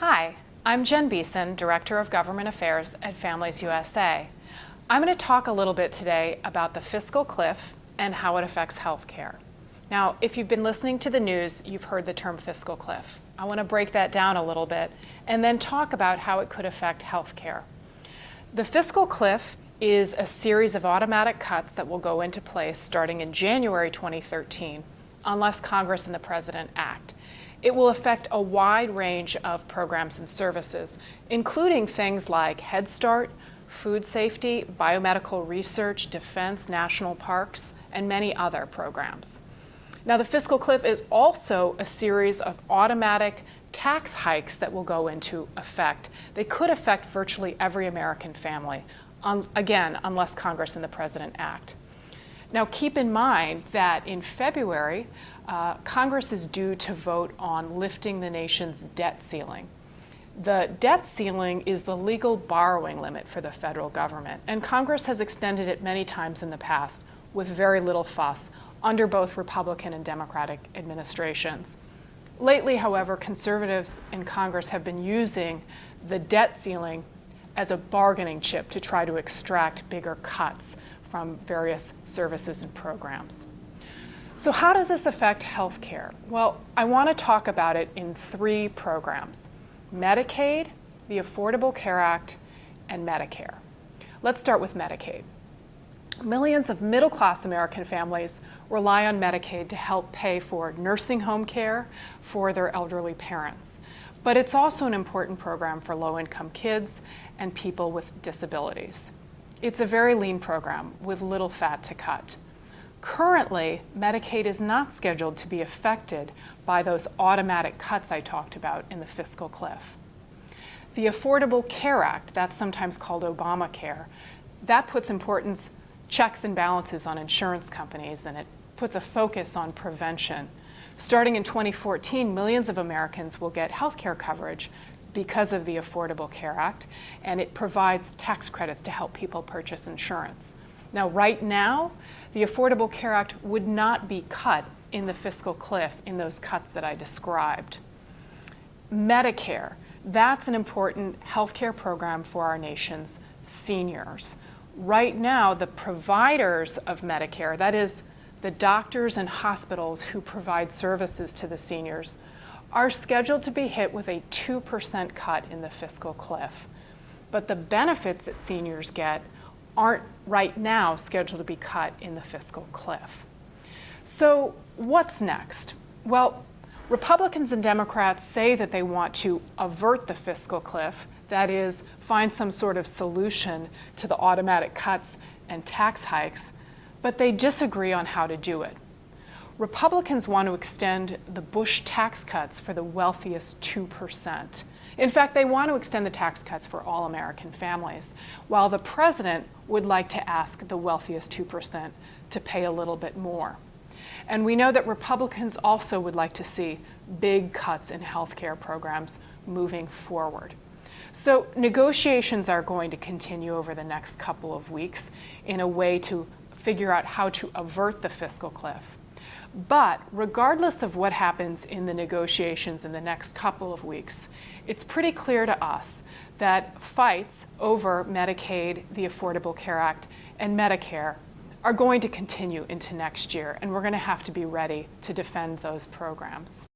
Hi, I'm Jen Beeson, Director of Government Affairs at Families USA. I'm going to talk a little bit today about the fiscal cliff and how it affects healthcare. Now, if you've been listening to the news, you've heard the term fiscal cliff. I want to break that down a little bit and then talk about how it could affect healthcare. The fiscal cliff is a series of automatic cuts that will go into place starting in January 2013 unless Congress and the President act. It will affect a wide range of programs and services, including things like Head Start, food safety, biomedical research, defense, national parks, and many other programs. Now, the fiscal cliff is also a series of automatic tax hikes that will go into effect. They could affect virtually every American family, again, unless Congress and the President act. Now, keep in mind that in February, Congress is due to vote on lifting the nation's debt ceiling. The debt ceiling is the legal borrowing limit for the federal government, and Congress has extended it many times in the past with very little fuss under both Republican and Democratic administrations. Lately, however, conservatives in Congress have been using the debt ceiling as a bargaining chip to try to extract bigger cuts from various services and programs. So how does this affect healthcare? Well, I want to talk about it in three programs: Medicaid, the Affordable Care Act, and Medicare. Let's start with Medicaid. Millions of middle-class American families rely on Medicaid to help pay for nursing home care for their elderly parents. But it's also an important program for low-income kids and people with disabilities. It's a very lean program with little fat to cut. Currently, Medicaid is not scheduled to be affected by those automatic cuts I talked about in the fiscal cliff. The Affordable Care Act, that's sometimes called Obamacare, that puts important checks and balances on insurance companies, and it puts a focus on prevention. Starting in 2014, millions of Americans will get health care coverage because of the Affordable Care Act, and it provides tax credits to help people purchase insurance. Now, right now, the Affordable Care Act would not be cut in the fiscal cliff in those cuts that I described. Medicare, that's an important healthcare program for our nation's seniors. Right now, the providers of Medicare, that is, the doctors and hospitals who provide services to the seniors, are scheduled to be hit with a 2% cut in the fiscal cliff. But the benefits that seniors get aren't right now scheduled to be cut in the fiscal cliff. So what's next? Well, Republicans and Democrats say that they want to avert the fiscal cliff, that is, find some sort of solution to the automatic cuts and tax hikes, but they disagree on how to do it. Republicans want to extend the Bush tax cuts for the wealthiest 2%. In fact, they want to extend the tax cuts for all American families, while the president would like to ask the wealthiest 2% to pay a little bit more. And we know that Republicans also would like to see big cuts in health care programs moving forward. So negotiations are going to continue over the next couple of weeks in a way to figure out how to avert the fiscal cliff. But regardless of what happens in the negotiations in the next couple of weeks, it's pretty clear to us that fights over Medicaid, the Affordable Care Act, and Medicare are going to continue into next year, and we're going to have to be ready to defend those programs.